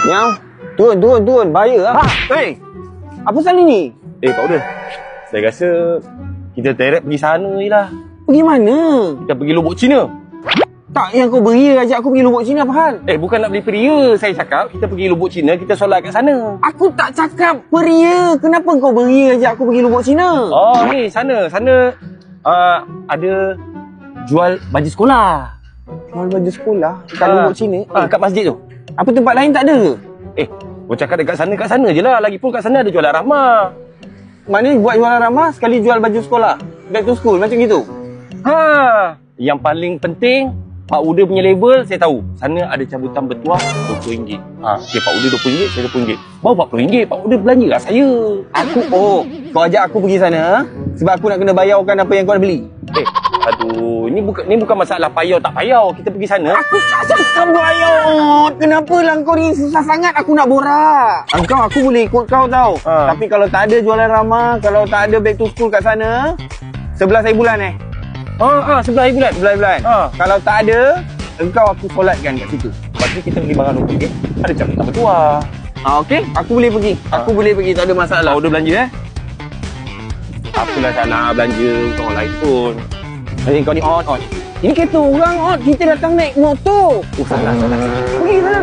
Miau. Turun. Bahaya lah. Hei. Apa salah ni? Pak Uda. Saya rasa kita direct pergi sana je lah. Pergi mana? Kita pergi Lubuk Cina. Tak, yang kau beria ajak aku pergi Lubuk Cina apa hal? Bukan nak beli peria. Saya cakap kita pergi Lubuk Cina, kita solat kat sana. Aku tak cakap peria. Kenapa kau beria ajak aku pergi Lubuk Cina? Oh, ni sana. Sana ada jual baju sekolah. Jual baju sekolah kat Lubuk Cina? Kat masjid tu. Apa tempat lain tak ada ke? Gua cakap kat sana je lah. Lagipun kat sana ada jualan rahmah. Maknanya buat jualan ramah sekali jual baju sekolah. Back to school macam gitu. Yang paling penting, Pak Uda punya level saya tahu. Sana ada cabutan bertuah RM20. Okey, Pak Uda RM20, saya RM20. Baru RM40, Pak Uda belanja lah saya. Kau ajak aku pergi sana sebab aku nak kena bayarkan apa yang kau dah beli. Aduh, ni bukan masalah payah tak payah. Kita pergi sana. Aku tak cakap bayar. Kenapa lah kau ni susah sangat aku nak borak. Aku boleh ikut kau tau. Tapi kalau tak ada jualan ramah, kalau tak ada back to school kat sana, 11 hari bulan 11 hari bulan. 11 bulan. Kalau tak ada, engkau aku solatkan kat situ. Lepas tu kita beli barang RM20. Ada cabutan bertuah. Okey, aku boleh pergi. Aku boleh pergi, tak ada masalah. Pak Uda belanja Apalah tak nak belanja untuk orang lain pun. Kau ni on. Ini kereta orang on. Kita datang naik motor. Salah. Pergi sana.